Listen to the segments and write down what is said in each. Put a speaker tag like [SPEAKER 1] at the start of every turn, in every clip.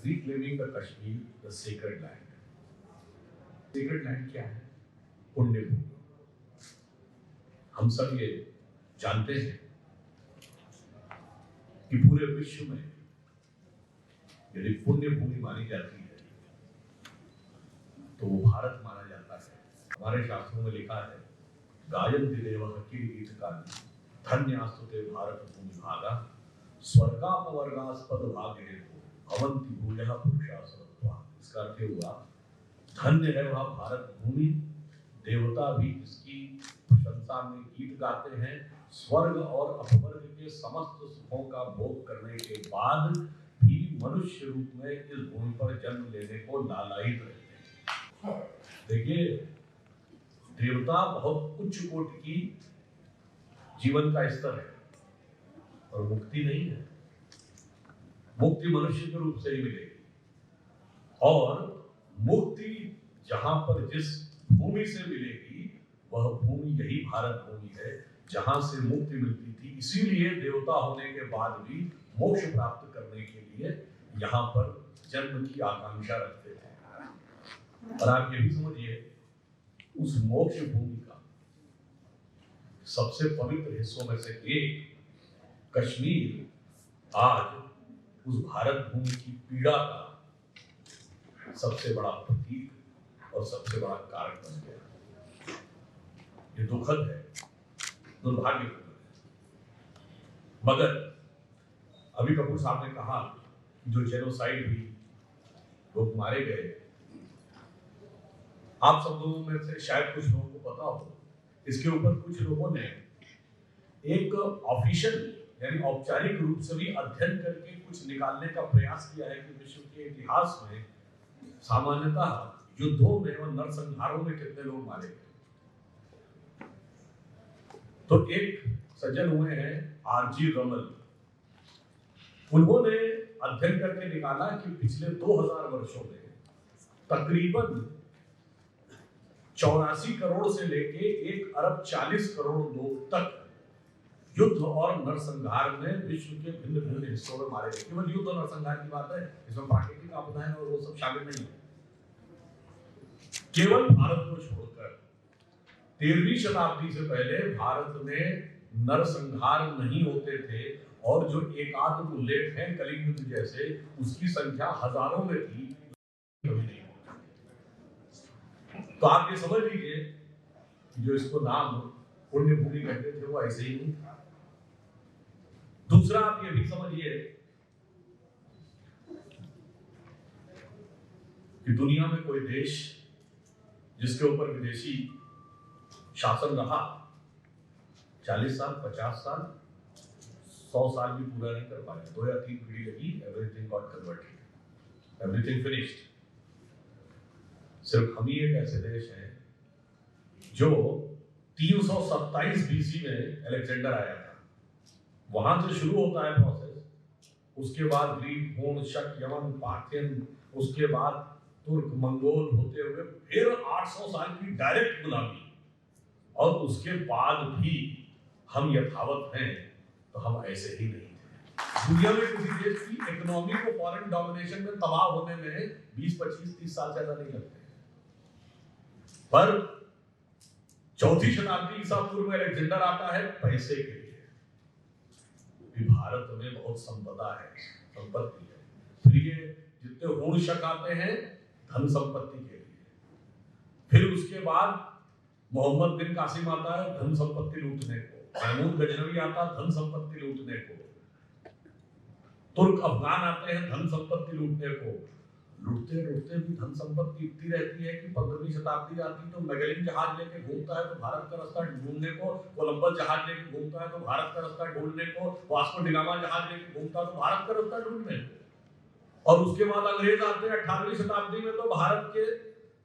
[SPEAKER 1] reclaiming the Kashmir, the sacred land. Sacred land क्या है? पुण्य भूमि। हम सब ये जानते हैं कि पूरे विश्व में यदि पुण्य भूमि मानी जाती है तो वो भारत माना जाता है। हमारे शास्त्रों में लिखा है, गायन्ति देवः किरीटिकानि धन्यास्तुते भारत भूमि भागा स्वर्गापवर्गास्पद भागे भवन्ति भूयः पुरुषा सर्वत्वा। इसका अर्थ हुआ, धन्य है वह भारत भूमि, देवता भी इसकी प्रशंसा में गीत गाते हैं। स्वर्ग और अपवर्ग के समस्त सुखों का भोग करने के बाद भी मनुष्य रूप में इस भूमि पर जन्म लेने को लालायित रहते हैं। देखिए, देवता बहुत उच्च कोटि की जीवन का स्तर है और मुक्ति नहीं है। मुक्ति मनुष्य के रूप से ही मिलेगी और मुक्ति जहां पर जिस भूमि से मिलेगी वह भूमि यही भारत भूमि है जहां से मुक्ति मिलती थी। इसीलिए देवता होने के बाद भी मोक्ष प्राप्त करने के लिए यहाँ पर जन्म की आकांक्षा रखते थे। और आप ये भी समझिए, उस मोक्ष भूमि का सबसे पवित्र हिस्सों में से एक कश्मीर आज उस भारत भूमि की पीड़ा का सबसे बड़ा प्रतीक और सबसे बड़ा कारण बन गया। ये दुखद है, दुर्भाग्यपूर्ण है। मगर अभी कपूर साहब ने कहा जो जेनोसाइड हुई, लोग मारे गए, आप सब लोगों में से शायद कुछ लोगों को पता हो, इसके ऊपर कुछ लोगों ने एक ऑफिशियल यानी औपचारिक रूप से भी अध्ययन करके कुछ निकालने का प्रयास किया है कि विश्व के इतिहास में सामान्यतः युद्धों में और नरसंहारों में कितने लोग मारे गए। तो एक सज्जन हुए हैं आरजी रमल, उन्होंने अध्ययन करके निकाला कि पिछले 2000 वर्षों में तकरीबन 84 करोड़ से लेके 1 अरब 40 करोड़ लोग तक युद्ध और नरसंहार में विश्व के भिन्न भिन्न हिस्सों में मारे गए। केवल युद्ध और नरसंहार की बात है, इसमें प्राकृतिक आपदाएं और वो सब शामिल नहीं है। केवल भारत को छोड़कर 13वीं शताब्दी से पहले भारत में नरसंहार नहीं होते थे और जो एकाध उल्लेख है कलिंग युद्ध जैसे, उसकी संख्या हजारों में थी, कभी नहीं। तो आप ये समझ लीजिए जो इसको नाम पुण्य भूमि कहते थे वो ऐसे ही नहीं था। दूसरा, आप ये भी समझिए कि दुनिया में कोई देश जिसके ऊपर विदेशी शासन रहा 40 साल, 50 साल, 100 साल भी पूरा नहीं कर पाया, 2 या 3 पीढ़ी लगी, everything got converted, everything finished. सिर्फ हम ही एक ऐसे देश हैं जो 327 बीसी में अलेक्जेंडर आया था, वहां से शुरू होता है प्रोसेस, उसके बाद ग्रीक, हुन, शक, यमन, पार्थियन, उसके बाद तुर्क, मंगोल होते हुए फिर 800 साल की डायरेक्ट गुलामी, और उसके बाद भी हम यथावत हैं, तो हम ऐसे ही नहीं थे। दुनिया में किसी देश की इकोनॉमी को फॉरेन डोमिनेशन में तबाह होने में 20, 25, 30 साल से ज्यादा नहीं लगते। पर 4वीं शताब्दी ईसा पूर्व में अलेक्जेंडर आता है पैसे के लिए। भारत में बहुत संपदा है, संपत्ति है, फिर ये जितने हुन शक आते हैं धन संपत्ति के लिए, फिर उसके बाद मोहम्मद बिन कासिम आता है धन संपत्ति लूटने को, महमूद गजनवी आता है धन संपत्ति लूटने को, तुर्क अफगान आते हैं धन संपत्ति लूटने को। लूटते लूटते भी धन संपत्ति इतनी रहती है कि 15वीं शताब्दी आती तो मैगलिन जहाज लेके घूमता है तो भारत का रास्ता ढूंढने को, कोलंबस जहाज लेके घूमता है तो भारत का रास्ता ढूंढने को, वास्को डी गामा जहाज लेके घूमता है तो भारत का रास्ता ढूंढने को। और उसके बाद अंग्रेज आते हैं 18वीं शताब्दी में तो भारत के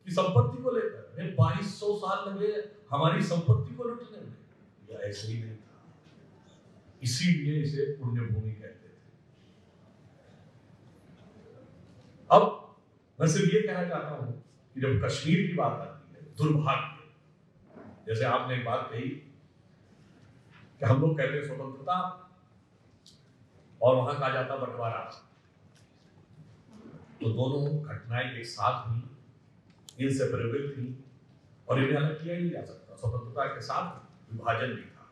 [SPEAKER 1] की संपत्ति को लेकर 2200 साल लगे हमारी संपत्ति को लूटने में। यह ऐसे ही नहीं था, इसीलिए इसे पुण्य भूमि कहते थे। अब मैं सिर्फ ये कहना चाहता हूं कि जब कश्मीर की बात आती है, दुर्भाग्य, जैसे आपने एक बात कही कि हम लोग कहते हैं स्वतंत्रता और वहां कहा जाता बंटवारा। तो दोनों घटनाएं एक साथ हुई, इनसेपरेबल थी और इन्हें अलग किया ही नहीं जा सकता। स्वतंत्रता के साथ विभाजन भी था।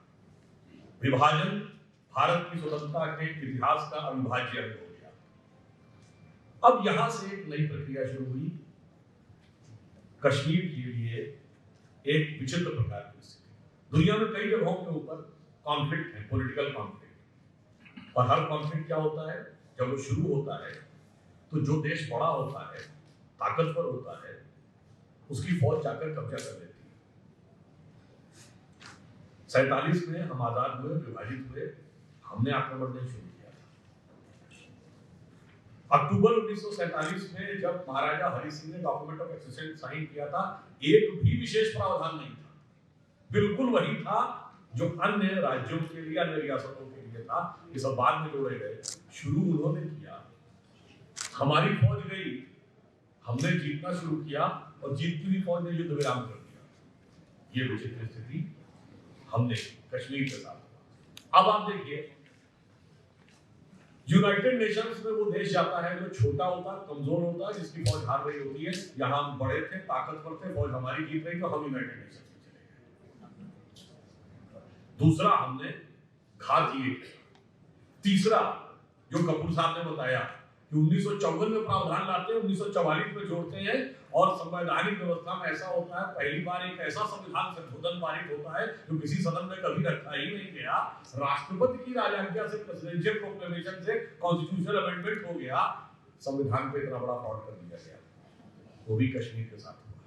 [SPEAKER 1] विभाजन भारत की स्वतंत्रता के इतिहास का अविभाज्य अंग हो गया। अब यहां से एक नई प्रक्रिया शुरू हुई। कश्मीर के लिए एक विचित्र प्रकार की स्थिति। दुनिया में कई जगहों के ऊपर कॉन्फ्लिक्ट है, पॉलिटिकल कॉन्फ्लिक्ट, और हर कॉन्फ्लिक्ट क्या होता है, जब वो शुरू होता है तो जो देश बड़ा होता है, ताकतवर होता है, उसकी फौज जाकर कब्जा कर लेती है। 47 में हम आजाद हुए, विभाजित हुए, हमने आक्रमण नहीं शुरू किया था। अक्टूबर 1947 में जब महाराजा हरि सिंह ने डॉक्यूमेंट ऑफ एक्सेशन साइन किया था, एक भी विशेष प्रावधान नहीं था। बिल्कुल वही था जो अन्य राज्यों के लिए, अन्य रियासतों के लिए था। ये सब बाद में जोड़े गए। शुरू उन्होंने किया, हमारी फौज गई, हमने जीतना शुरू किया और जीतती हुई फौज ने युद्ध विराम कर दिया। ये विचित्र स्थिति हमने कश्मीर के साथ। अब आप देखिए, यूनाइटेड नेशंस में वो देश जाता है जो छोटा होता, कमजोर होता, जिसकी फौज हार रही होती है। यहां हम बड़े थे, ताकतवर थे, फौज हमारी जीत रही, तो हम यूनाइटेड नेशंस में चले गए। दूसरा, हमने घात ये किया। तीसरा, जो कपूर साहब ने बताया कि 1954 में प्रावधान लाते हैं, 1944 में जोड़ते हैं, और संवैधानिक व्यवस्था में ऐसा होता है, पहली बार एक ऐसा संविधान संशोधन पारित होता है जो किसी सदन में कभी रखा ही नहीं गया। राष्ट्रपति की राजआज्ञा से, प्रेसिडेंशियल प्रोक्लेमेशन से कॉन्स्टिट्यूशनल अमेंडमेंट हो गया। संविधान पे इतना बड़ा फ्रॉड कर दिया गया, वो भी कश्मीर के साथ हुआ।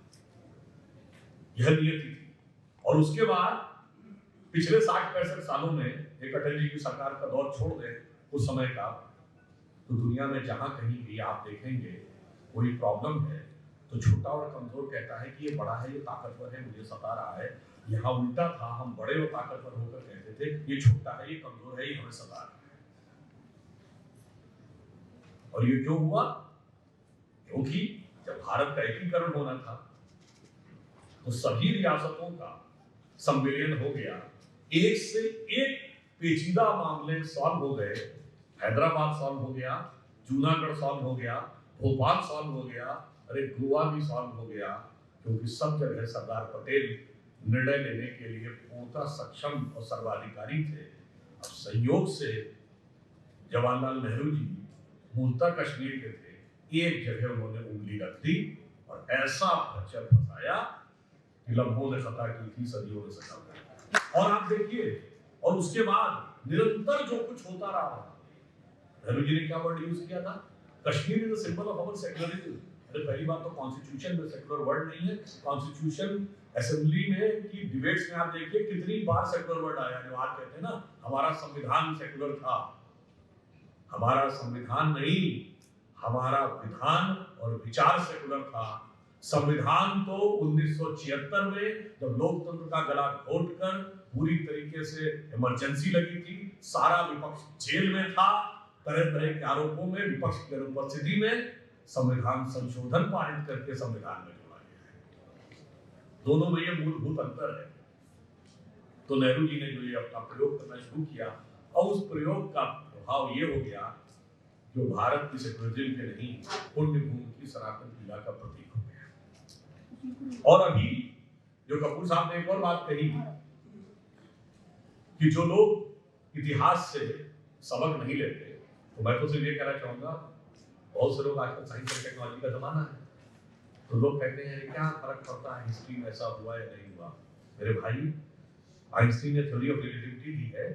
[SPEAKER 1] यह नियति थी। और उसके बाद पिछले 60-65 सालों में, एक अटल जी की सरकार का दौर छोड़ दे उस समय का, तो दुनिया में जहां कहीं भी आप देखेंगे कोई प्रॉब्लम है तो छोटा और कमजोर कहता है कि ये बड़ा है, ये ताकतवर है, मुझे सता रहा है। यहाँ उल्टा था, हम बड़े और ताकतवर होकर कहते थे ये छोटा है, ये कमजोर है, ये हमें सता रहा है। और ये क्यों हुआ? क्योंकि जब भारत का एकीकरण होना था तो सभी रियासतों का सम्मेलन हो गया, एक से एक पेचीदा मामले सॉल्व हो गए। हैदराबाद सॉल्व हो गया, जूनागढ़ सॉल्व हो गया, भोपाल सॉल्व हो गया, अरे गोवा भी सॉल्व हो गया, क्योंकि सब जगह सरदार पटेल निर्णय लेने के लिए पूर्णतः सक्षम और सर्वाधिकारी थे। अब संयोग से जवाहरलाल नेहरू जी मूलतः कश्मीर के थे, एक जगह उन्होंने उंगली रख दी और ऐसा खच्चर फंसाया कि लम्हों ने खता की थी, सदियों ने सजा की। और आप देखिए, और उसके बाद निरंतर जो कुछ होता रहा, नेहरू जी ने क्या वर्ड यूज किया था? Kashmir is the symbol of our secularism. अरे पहली बात तो कॉन्स्टिट्यूशन में सेक्युलर वर्ड नहीं है। कॉन्स्टिट्यूशन असेंबली में की डिबेट्स में आप देखिए कितनी बार सेक्युलर वर्ड आया। जो आज कहते हैं ना हमारा संविधान सेक्युलर था, हमारा संविधान नहीं, हमारा विधान और विचार सेक्युलर था। संविधान तो 1976 में जब लोकतंत्र का गला घोटकर पूरी तरीके से इमरजेंसी लगी थी, सारा विपक्ष जेल में था, तरह तरह के आरोपों में, विपक्ष की अनुपस्थिति में संविधान संशोधन पारित करके संविधान में जोड़ा गया है। दोनों में ये मूलभूत अंतर है। तो नेहरू जी ने जो ये अपना प्रयोग करना शुरू किया, और उस प्रयोग का प्रभाव ये हो गया जो भारत की सेक्युलरिज्म के नहीं, पुण्य भूमि की सनातन पीड़ा का प्रतीक हो गया। और अभी जो कपूर साहब ने एक और बात कही कि जो लोग इतिहास से सबक नहीं लेते, तो मैं तो सिर्फ ये कहना चाहूंगा, बहुत से लोग आजकल साइंस और टेक्नोलॉजी का जमाना है, तो लोग कहते हैं क्या फर्क पड़ता है हिस्ट्री में ऐसा हुआ या नहीं हुआ। मेरे भाई, आइंस्टीन ने थ्योरी ऑफ रिलेटिविटी दी है।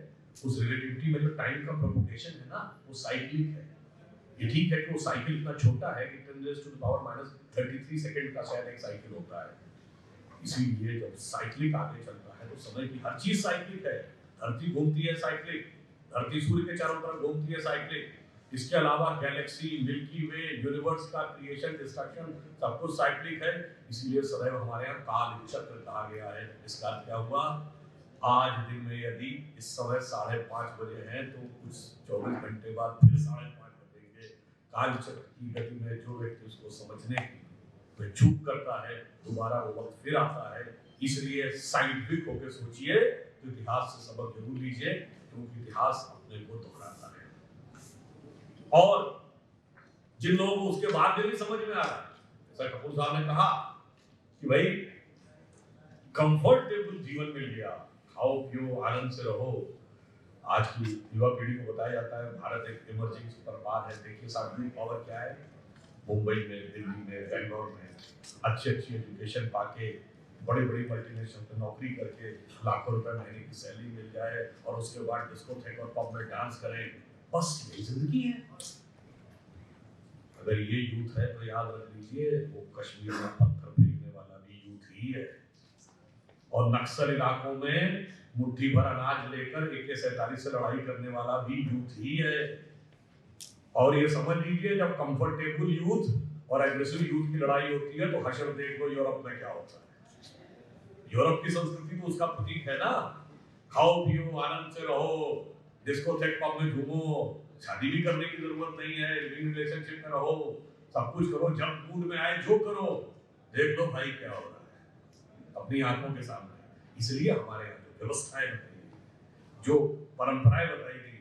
[SPEAKER 1] उस रिलेटिविटी में जो टाइम का प्रोपगेशन है ना, वो साइक्लिक है। ये ठीक है कि वो साइकिल इतना छोटा है कि 10⁻³ सेकंड का शायद एक साइकिल होता है। इसीलिए जब साइक्लिक आगे चलता है तो समय की हर चीज साइक्लिक है। धरती घूमती है साइक्लिक, धरती सूर्य के चारों तरफ घूमती है साइक्लिक। इसके अलावा गैलेक्सी, मिल्की वे, यूनिवर्स का क्रिएशन, डिस्ट्रक्शन, सब कुछ साइक्लिक है। इसीलिए सदैव हमारे यहाँ काल चक्र कहा गया है। इसका क्या हुआ? आज दिन में यदि इस समय 5:30 बजे हैं तो कुछ 24 घंटे बाद फिर 5:30 बजेंगे। काल चक्र की गति में जो व्यक्ति उसको समझने की वह चूक करता है, दोबारा वो वक्त फिर आता है। इसलिए साइंटिफिक होकर सोचिए, तो इतिहास से सबक जरूर लीजिए, क्योंकि इतिहास अपने को दोहराता है। और जिन लोगों को उसके बाद भी समझ में आ रहा है। जैसा कपूर साहब ने कहा कि भाई कंफर्टेबल जीवन मिल गया, खाओ पियो आनंद से रहो। आज की युवा पीढ़ी को बताया जाता है भारत एक इमर्जिंग सुपर पावर है। देखिए सामूहिक पावर क्या है, मुंबई में, दिल्ली में, बेंगलोर में अच्छी एजुकेशन पाके बड़ी मल्टीनेशनल में नौकरी करके लाखों रुपए महीने की सैलरी मिल जाए और उसके बाद डिस्कोथेक और पब में डांस करें, बस यही जिंदगी है। अगर ये यूथ है तो याद रख लीजिए वो कश्मीर में पत्थर फेंकने वाला भी यूथ ही है और नक्सल इलाकों में मुट्ठी भर अनाज लेकर AK-47 से लड़ाई करने वाला भी यूथ ही है। और ये समझ लीजिए जब कंफर्टेबल यूथ और एग्रेसिव यूथ की लड़ाई होती है तो हशर देख लो यूरोप में क्या होता है। यूरोप की संस्कृति तो उसका प्रतीक है ना, खाओ पियो आनंद से रहो, डिस्कोथेक पब में घूमो, शादी भी करने की जरूरत नहीं है, लिविंग रिलेशनशिप में रहो, सब कुछ करो, जब मूड में आए जो करो, देख लो भाई क्या हो रहा है अपनी आंखों के सामने। इसलिए हमारे यहाँ जो व्यवस्थाएं बताई गई, जो परंपराएं बताई गई,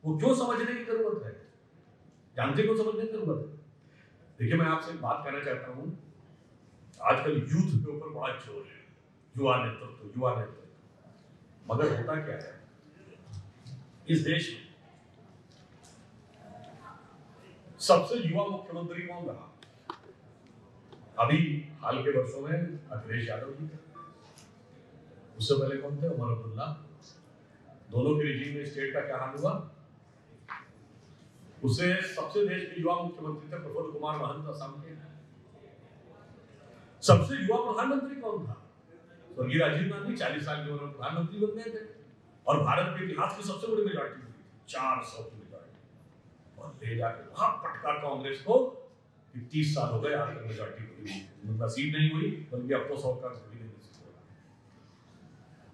[SPEAKER 1] वो क्यों समझने की जरूरत है, जानते क्यों समझने की जरूरत है? देखिए मैं आपसे बात करना चाहता हूँ, आजकल यूथ के ऊपर बड़ा जोर है, युवा नेतृत्व, मगर होता क्या है इस देश में सबसे युवा मुख्यमंत्री कौन रहा? अभी हाल के वर्षों में अखिलेश यादव जी थे, उससे पहले कौन थे? उमर अब्दुल्ला। दोनों के रिजीम में स्टेट का क्या हाल हुआ? उससे सबसे देश के युवा मुख्यमंत्री थे प्रफुल्ल कुमार महंत असम के। सबसे युवा प्रधानमंत्री कौन था? स्वर्गीय राजीव गांधी। 40 साल की उम्र में प्रधानमंत्री बन गए थे और भारत के इतिहास की सबसे बड़ी मेजॉरिटी हुई, 400 की मेजॉरिटी, और ले जाके वहां पटका कांग्रेस को। 30 साल हो गए आज तक मेजॉरिटी पूरी नसीब नहीं हुई, बल्कि अब तो 100 का भी नहीं नसीब हो रहा।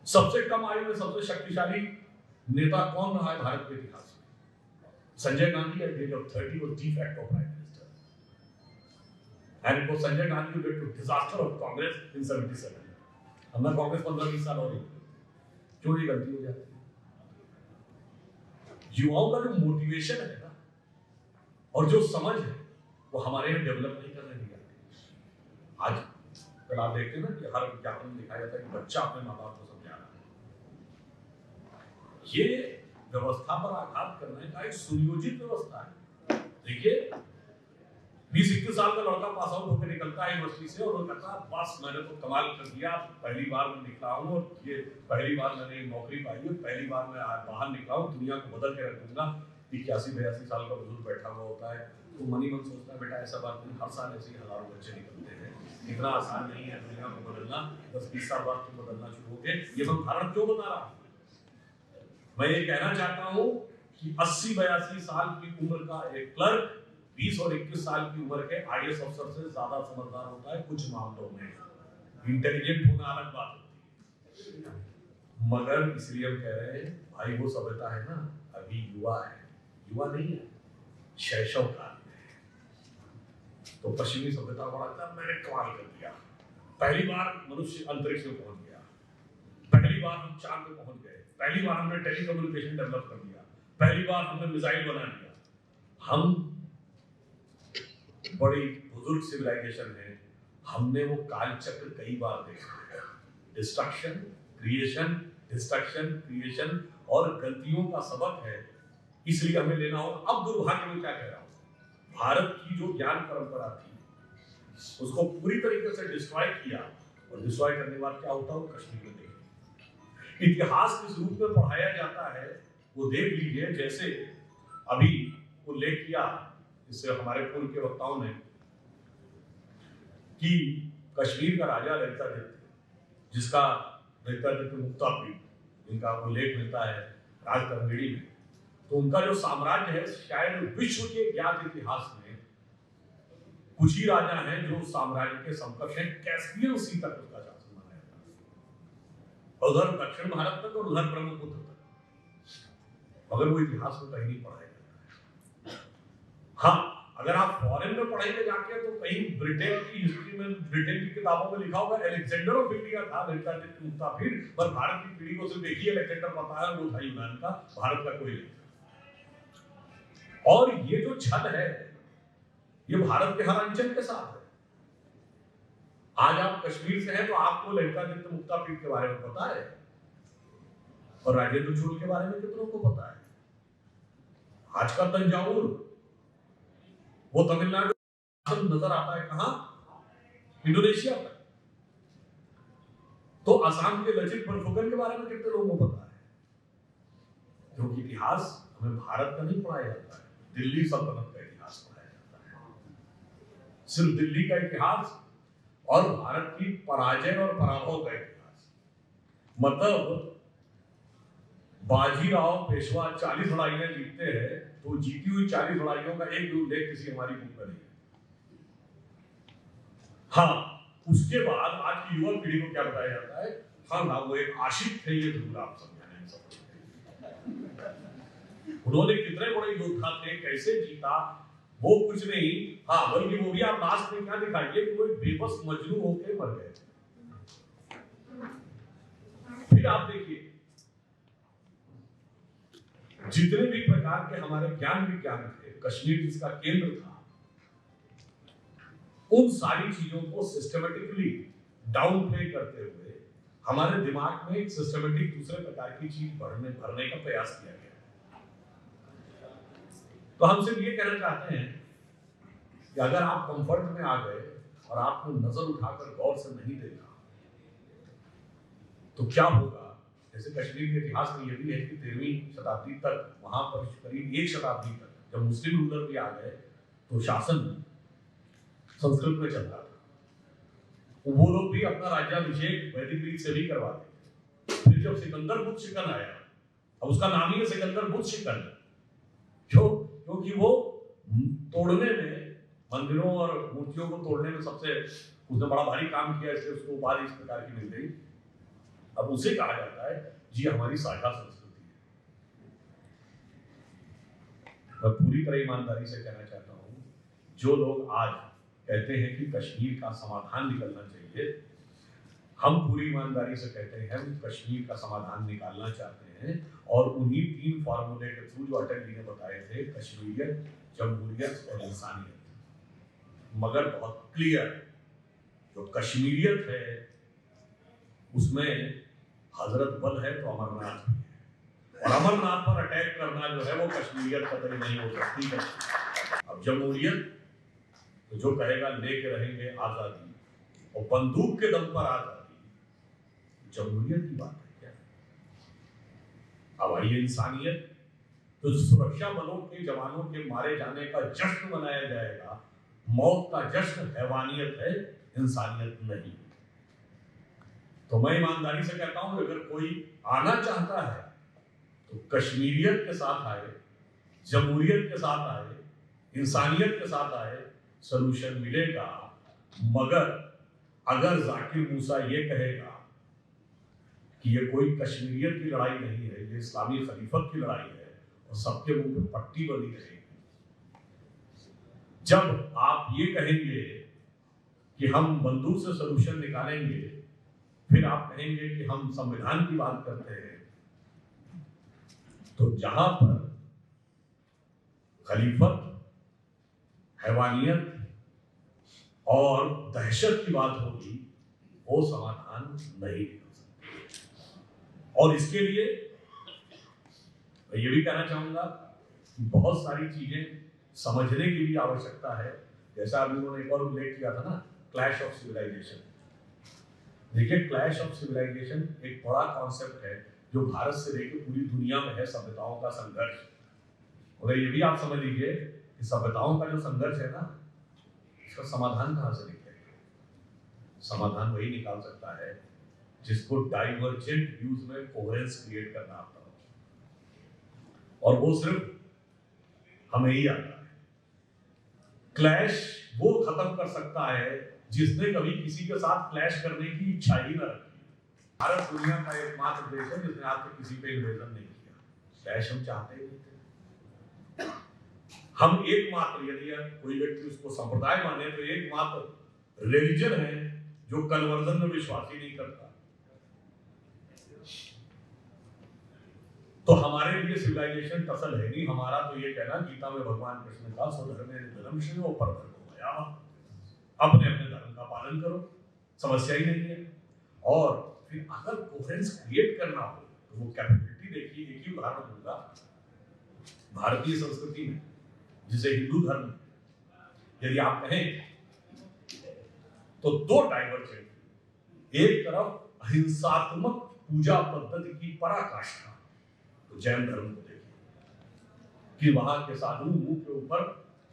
[SPEAKER 1] सबसे कम आयु में सबसे शक्तिशाली नेता कौन रहा है भारत के इतिहास में? Sanjay Gandhi at the age of 30 was de facto prime minister, and it was Sanjay Gandhi who led to disaster of Congress in 77. हमने कांग्रेस 15-20 साल और क्यों ये गलती हो जाती है? युवाओं का जो मोटिवेशन है ना और जो समझ है वो हमारे यहाँ डेवलप नहीं करने दी जाती। आज कल आप देखते हैं ना कि हर विज्ञापन में दिखाया जाता है कि बच्चा अपने माँ बाप को समझा रहा है। ये व्यवस्था पर आघात करने का एक सुनियोजित व्यवस्था है। देखिए 20-21 साल का लड़का पास आउट होकर निकलता है यूनिवर्सिटी से और वो कहता है बस मैंने तो कमाल कर दिया, पहली बार मैं निकला हूँ और ये पहली बार मैंने नौकरी पाई है, पहली बार मैं बाहर निकला हूँ, दुनिया को बदल के रख दूंगा। 81-82 साल का बुजुर्ग बैठा हुआ होता है तो मन ही मन सोचता है बेटा ऐसा बात नहीं, हर साल ऐसे ही हजारों बच्चे निकलते हैं, इतना आसान नहीं है दुनिया को बदलना, 10-20 साल बाद तुम बदलना शुरू हो गए। ये मैं उदाहरण क्यों बता रहा हूँ? मैं ये कहना चाहता हूँ कि 80-82 साल की उम्र का एक क्लर्क 20 और 21 साल की उम्र के IAS अफसर से ज्यादा समझदार होता है कुछ मामलों में। इंटेलिजेंट होना अलग बात होती है, मगर इसलिए हम कह रहे हैं भाई वो सभ्यता है ना अभी युवा है, युवा नहीं है, शैशव काल में है। तो पश्चिमी सभ्यता को लगता है मैंने कमाल कर दिया, पहली बार मनुष्य अंतरिक्ष में पहुंच गया, पहली बार हम चांद पे पहुंच गए, पहली बार हमने टेलीकम्युनिकेशन डेवलप कर दिया, पहली बार हमने मिसाइल बना दिया। हम बड़ी बुजुर्ग सिविलाइजेशन है, हमने वो काल चक्र कई बार देखा, डिस्ट्रक्शन क्रिएशन, डिस्ट्रक्शन क्रिएशन, और गलतियों का सबक है, इसलिए हमें लेना होगा। अब दुर्भाग्य में क्या कह रहा हूं, भारत की जो ज्ञान परंपरा थी उसको पूरी तरीके से डिस्ट्रॉय किया, और डिस्ट्रॉय करने के बाद क्या होता है वो कश्मीर में देखिए। इतिहास किस रूप में पढ़ाया जाता है वो देख लीजिए। जैसे अभी उल्लेख किया इससे हमारे पूर्व के वक्ताओं ने कि कश्मीर का राजा ललितादित्य, जिसका ललितादित्य मुक्तापीठ, जिनका उल्लेख मिलता है राजतरंगिणी में, तो उनका जो साम्राज्य है शायद विश्व के ज्ञात इतिहास में कुछ ही राजा हैं जो साम्राज्य के समकक्ष हैं। कैस्पियन सी तक उसका शासन माना जाता है, उधर दक्षिण भारत तक और उधर ब्रह्मपुत्र तक, मगर वो इतिहास में कहीं नहीं पढ़ाया जाता है। हाँ, अगर आप फॉरेन में पढ़ेंगे जाके तो कहीं ब्रिटेन की हिस्ट्री में, ब्रिटेन की किताबों में लिखा होगा अलेक्जेंडर ऑफ इंडिया था ललितादित्य मुक्तापीठ, पर भारत की पीढ़ी को सिर्फ एक ही अलेक्जेंडर पता है, वो था यूनान का, भारत का कोई नहीं। और ये जो छल है ये भारत के हर अंचल के साथ है। आज आप कश्मीर से हैं तो आपको ललितादित्य मुक्तापीठ के बारे में पता है, और राजेंद्र चोल के बारे में कितनों को पता है। आज का तंजावुर वो तमिलनाडु नजर आता है कहां? इंडोनेशिया में। तो असम के लचित बरफुकन के बारे में कितने लोगों को पता है? क्योंकि इतिहास हमें भारत का नहीं पढ़ाया जाता है, दिल्ली सल्तनत का इतिहास पढ़ाया जाता है। सिर्फ दिल्ली का इतिहास और भारत की पराजय और पराभव का इतिहास। मतलब बाजीराव पेशवा 40 लड़ाइयां जीतते हैं तो जीती हुई 40 लड़ाइयों का एक भी उल्लेख किसी हमारी बुक में नहीं है। हाँ, उसके बाद आज की युवा पीढ़ी को क्या बताया जाता है? हाँ ना, वो एक आशिक थे, ये जरूर आप समझाने में सफल थे। उन्होंने कितने बड़े योद्धा थे, कैसे जीता, वो कुछ नहीं। हाँ, बल्कि वो भी आप लास्ट में क्या दिखाइए कि वो एक बेबस मजनू होकर मर गए। फिर आप देखिए जितने भी प्रकार के हमारे ज्ञान विज्ञान थे, कश्मीर जिसका केंद्र था, उन सारी चीजों को सिस्टमेटिकली डाउन प्ले करते हुए हमारे दिमाग में एक सिस्टमेटिक दूसरे प्रकार की चीज भरने का प्रयास किया गया। तो हम सिर्फ ये कहना चाहते हैं कि अगर आप कंफर्ट में आ गए और आपने नजर उठाकर गौर से नहीं देखा तो क्या होगा। जैसे कश्मीर के इतिहास में यह भी है कि 13वीं शताब्दी तक, वहां पर करीब 1 शताब्दी तक, जब मुस्लिम रूलर भी आ गए तो शासन संस्कृत में चलता था। वो लोग भी अपना राज्याभिषेक वैदिक रीत से भी करवाते थे। फिर जब सिकंदर बुत शिकन आया, अब उसका नाम ही है सिकंदर बुत शिकन। क्यों? क्योंकि वो तोड़ने में, मंदिरों और मूर्तियों को तोड़ने में सबसे उसने बड़ा भारी काम किया, इसलिए उसको उपाधि इस प्रकार की मिल गई। अब उसे कहा जाता है जी हमारी साझा संस्कृति है। मैं पूरी तरह ईमानदारी से कहना चाहता हूं, जो लोग आज कहते हैं कि कश्मीर का समाधान निकलना चाहिए, हम पूरी ईमानदारी से कहते हैं हम कश्मीर का समाधान निकालना चाहते हैं। और उन्हीं 3 फॉर्मूले के थ्रू जो अटल जी ने बताए थे, कश्मीरियत, जमहूरियत और इंसानियत। मगर बहुत क्लियर, जो कश्मीरियत है उसमें हजरत बल है तो अमरनाथ भी है, और अमरनाथ पर अटैक करना जो है वो कश्मीरियत कतई नहीं हो सकती है। अब जमहूरियत तो जो कहेगा लेके रहेंगे आजादी, और बंदूक के दम पर आजादी, जमहूरियत की बात है क्या? अब आइए इंसानियत, तो सुरक्षा बलों के जवानों के मारे जाने का जश्न मनाया जाएगा, मौत का जश्न हैवानियत है, इंसानियत नहीं। तो मैं ईमानदारी से कहता हूं अगर कोई आना चाहता है तो कश्मीरियत के साथ आए, जमहूरियत के साथ आए, इंसानियत के साथ आए, सलूशन मिलेगा। मगर अगर जाकिर मूसा ये कहेगा कि ये कोई कश्मीरियत की लड़ाई नहीं है, ये इस्लामी खलीफत की लड़ाई है और सबके मुंह पे पट्टी बनी रहेगी, जब आप ये कहेंगे कि हम बंदूक से सलूशन निकालेंगे, फिर आप कहेंगे कि हम संविधान की बात करते हैं, तो जहां पर खलीफत, हैवानियत और दहशत की बात होगी, वो समाधान नहीं हो सकता। और इसके लिए मैं ये भी कहना चाहूंगा कि बहुत सारी चीजें समझने की भी आवश्यकता है। जैसा अभी उन्होंने एक और उल्लेख किया था ना, क्लैश ऑफ सिविलाइजेशन। देखिए, क्लैश ऑफ सिविलाइजेशन एक बड़ा कॉन्सेप्ट है जो भारत से लेकर पूरी दुनिया में है, सभ्यताओं का संघर्ष। और ये भी आप समझ लीजिए कि सभ्यताओं का जो संघर्ष है ना, इसका समाधान कहां से निकलेगा? समाधान वही निकाल सकता है जिसको डाइवर्जेंट व्यूज में कोहेरेंस क्रिएट करना आता हो, और वो सिर्फ हमें ही आता है। क्लैश वो खत्म कर सकता है जिसने कभी किसी के साथ क्लैश करने की इच्छा ही न रखी। भारत दुनिया का एकमात्र देश है जिसने आज तक किसी पे इन्वेजन नहीं किया। क्लैश हम चाहते ही नहीं थे। हम एकमात्र, यदि कोई व्यक्ति उसको संप्रदाय माने, तो एकमात्र रिलीजन है जो कन्वर्जन में विश्वास ही नहीं करता। तो हमारे लिए सिविलाइजेशन टसल है नहीं। हमारा तो ये कहना, गीता में भगवान कृष्ण का स्वधर्मे निधनम श्रेयो परधर्मो, जाओ, अपने अपने धर्म का पालन करो, समस्या ही नहीं है। और फिर अगर कोहेरेंस क्रिएट करना हो तो वो कैपेबिलिटी देखिए। एक ही उदाहरण दूंगा, भारतीय संस्कृति में जिसे हिंदू धर्म यदि आप कहें तो दो डाइवर्जेंट, एक तरफ अहिंसात्मक पूजा पद्धति की पराकाष्ठा, तो जैन धर्म को देखिए कि वहां के साधु मुंह के ऊपर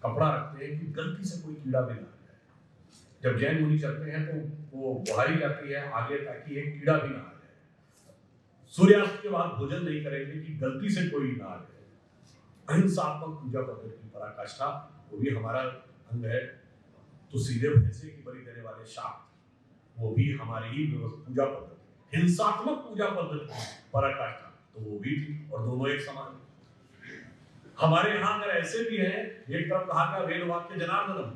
[SPEAKER 1] कपड़ा रखते हैं कि गलती से कोई कीड़ा भी ना आ जाए। जब जैन मुनि चलते हैं तो वो बुहारी जाती है आगे ताकि एक कीड़ा भी ना आ जाए। सूर्यास्त के बाद भोजन नहीं करेंगे कि गलती से कोई ना आ जाए। अहिंसात्मक पूजा पद्धति की पराकाष्ठा, वो भी हमारा अंग है। तो सीधे भैंसे की बलि देने वाले शाक्त, वो भी हमारी ही पूजा पद्धति, हिंसात्मक पूजा पद्धति पराकाष्ठा, तो वो भी थी। और दोनों एक समान। हमारे यहाँ अगर ऐसे भी है, एक तरफ कहा गया वेद वाक्य जनार्दनम,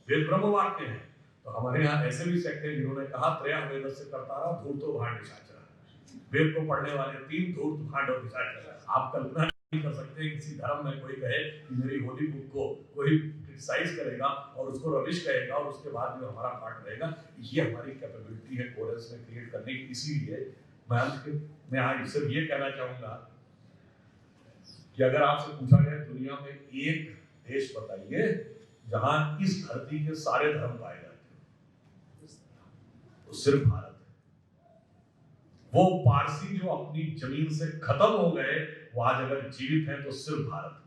[SPEAKER 1] वेद ब्रह्म वाक्य है, तो हमारे यहाँ ऐसे भी सेक्ट हैं जिन्होंने कहा त्रय वेद से कर्तारा धूर्तो भांड निशाचरा। वेद को पढ़ने वाले 3 धूर्त भांड और निशाचरा। आप कल्पना नहीं कर सकते किसी धर्म में कोई कहे कि मेरी होली बुक को कोई क्रिटिसाइज करेगा और उसको रविश कहेगा और उसके बाद में हमारा पार्ट रहेगा। ये हमारी कैपेबिलिटी है कोरेंस में क्रिएट करने की। इसीलिए मैं आज सिर्फ ये कहना चाहूंगा कि अगर आपसे पूछा जाए दुनिया में एक देश बताइए जहां इस धरती के सारे धर्म पाए जाते हैं, तो सिर्फ भारत है। वो पारसी जो अपनी जमीन से खत्म हो गए, वो आज अगर जीवित हैं तो सिर्फ भारत है।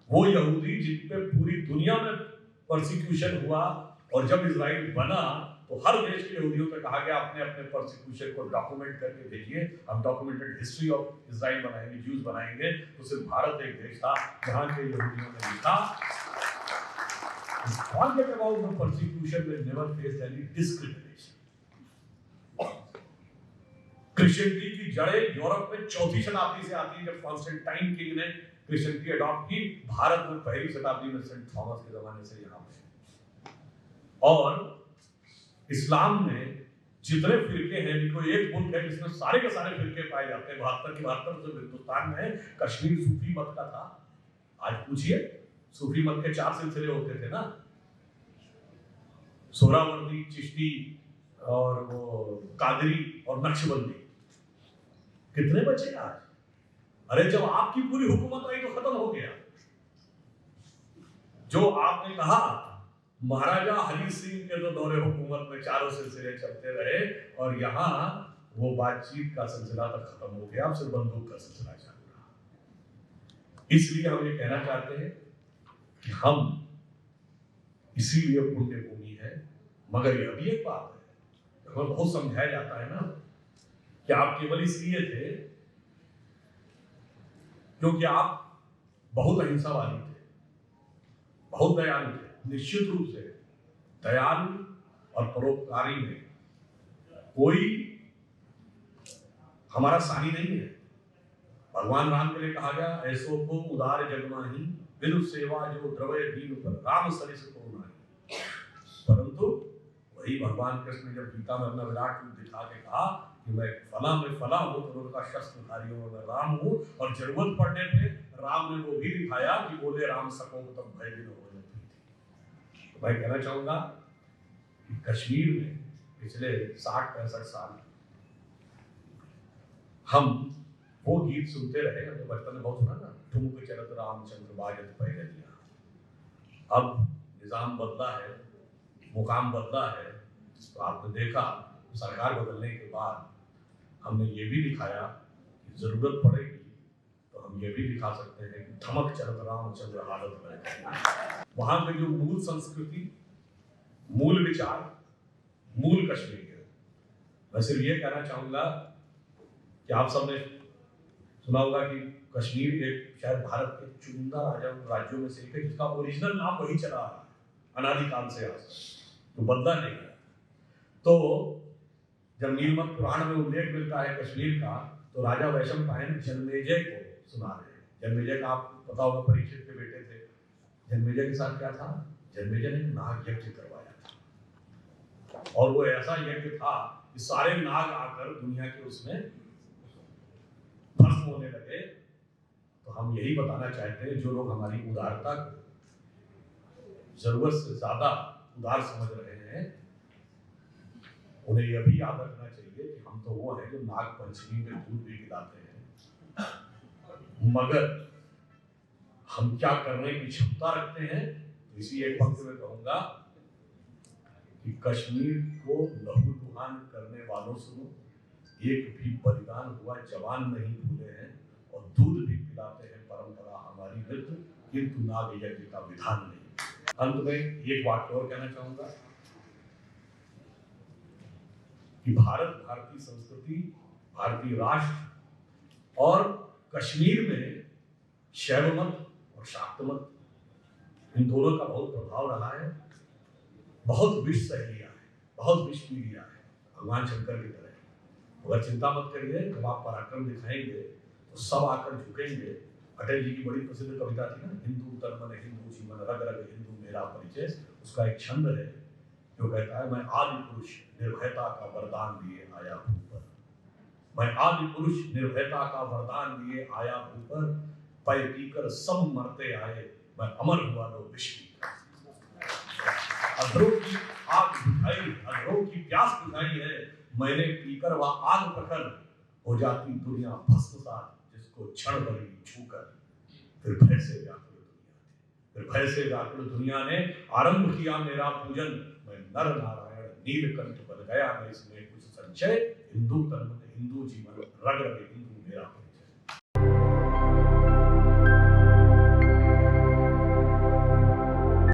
[SPEAKER 1] वो यहूदी जिन पे पूरी दुनिया में परसिक्यूशन हुआ, और जब इजराइल बना तो हर देश के यहूदियों को कहा गया अपने अपने परसिक्यूशन को डॉक्यूमेंट करके भेजिए, हम डॉक्यूमेंटेड हिस्ट्री ऑफ इजराइल बनाएंगे, ज्यूज बनाएंगे। तो सिर्फ भारत एक देश था जहां के यहूदियों ने लिखा, forget about the persecution, they never faced any discrimination. Christianity की जड़ें यूरोप में 4वीं शताब्दी से आती है, जब कॉन्स्टेंटाइन किंग ने क्रिश्चियनिटी अडॉप्ट की। भारत में 1ली शताब्दी में सेंट थॉमस के जमाने से यहाँ पे। और इस्लाम में जितने फिरके हैं, देखो एक मुल्क है जिसमें सारे के सारे फिरके पाए जाते हैं, 72 के 72 जो हिंदुस्तान में है। कश्मीर सूफी मत का था। आज पूछिए, सूफी मत के 4 सिलसिले होते थे ना, सोहरावर्दी, चिश्ती और वो कादरी और नक्शबंदी। कितने बचे आज? अरे जब आपकी पूरी हुकूमत आई तो खत्म हो गया। जो आपने कहा महाराजा हरि सिंह के तो दौरे हुकूमत में 4 सिलसिले चलते रहे, और यहाँ वो बातचीत का सिलसिला तक खत्म हो गया, अब सिर्फ बंदूक का सिलसिला चल रहा। इसलिए हम ये कहना चाहते हैं कि हम इसीलिए पुण्य भूमि है। मगर यह भी एक बात है, हमें बहुत समझाया जाता है ना कि आप केवल इसलिए थे क्योंकि आप बहुत अहिंसावादी थे, बहुत दयालु थे। निश्चित रूप से दयालु और परोपकारी में कोई हमारा सानी नहीं है। भगवान राम के लिए कहा गया, ऐसो को उदार जगमाही बिनु सेवा जो द्रवय दीन पर राम सरिस को नाही। परंतु वही भगवान कृष्ण ने जब गीता में अपना विराट रूप दिखा के कहा कि मैं फला हूँ, तो उनका शस्त्रधारी हूँ, मैं राम हूँ। और जरूरत पड़ने पे राम ने वो भी दिखाया कि बोले राम सको तब भय भी न हो। तो मैं कहना चाहूंगा कि कश्मीर में पिछले 60-65 साल हम वो गीत सुनते रहे। हमने बचपन में बहुत सुना ना, ठुमक चलत रामचंद्र बाजत पहले दिया। अब निजाम बदला है, मुकाम बदला है, तो आपने देखा सरकार बदलने के बाद हमने ये भी दिखाया कि जरूरत पड़ेगी तो हम ये भी दिखा सकते हैं कि ठमक चलत रामचंद्र हालत में। वहां पे जो मूल संस्कृति, मूल विचार, मूल कश्मीर है। मैं सिर्फ ये कहना चाहूंगा कि आप सबने सुना होगा कि कश्मीर एक शायद भारत के चुनिंदा राज्यों में से एक है जिसका ओरिजिनल नाम वही चला आ रहा है अनादिकाल से आज, तो बदला नहीं है। तो जब नीलमत पुराण में उल्लेख मिलता है कश्मीर का, तो राजा वैशंपायन जन्मेजय को सुना रहे हैं। जन्मेजय का आपको पता होगा परीक्षित के बेटे थे। जन्मेजय के साथ क्या था? जन्मेजय ने नाग यज्ञ करवाया था, और वो ऐसा यज्ञ था कि सारे नाग आकर दुनिया के उसमें भस्म होने लगे। तो हम यही बताना चाहते हैं, जो लोग हमारी उदारता को जरूरत से ज्यादा उदार समझ रहे हैं, उन्हें यह भी याद रखना चाहिए कि हम तो वो हैं जो नाग पंचमी में दूध भी पिलाते हैं, मगर हम क्या करने की क्षमता रखते हैं। तो इसी एक पंक्ति में कहूंगा कि कश्मीर को लहूलुहान करने वालों सुनो, एक भी बलिदान हुआ जवान नहीं भूले हैं, और दूध भी पिलाते हैं परंपरा हमारी मित्र, किंतु नाग यज्ञ का विधान नहीं। अंत में एक वाक्य और कहना चाहूंगा कि भारत, भारतीय संस्कृति, भारतीय राष्ट्र और कश्मीर में शैव मत और शाक्त मत, इन दोनों का बहुत प्रभाव रहा है। बहुत विष सह लिया है, बहुत विष पी लिया है भगवान शंकर की तरह। अगर चिंता मत करिए, जब आप पराक्रम दिखाएंगे तो सब आकर झुकेंगे। अटल जी की बड़ी प्रसिद्ध कविता थी ना, हिंदू तन मन हिंदू जीवन, रग रग हिंदू मेरा परिचय। उसका एक छंद है जो कहता है, मैं आदि पुरुष निर्भयता का वरदान लिए आया भू पर, मैं आदि पुरुष निर्भयता का वरदान लिए आया भू पर, पै पीकर सब मरते आए, मैं अमर हुआ लो विष पीकर। अधरों की आग बुझाई, अधरों की प्यास बुझाई है मैंने पीकर, वह आग प्रखर हो जाती दुनिया भस्मसात, जिसको क्षण भरी छूकर। फिर भय से व्याकुल दुनिया, फिर भय से व्याकुल दुनिया ने आरंभ किया मेरा पूजन, मैं नर नारायण नीलकंठ बन गया, मैं इसमें कुछ संचय, हिंदू तन हिंदू जीवन, रग रग हिंदू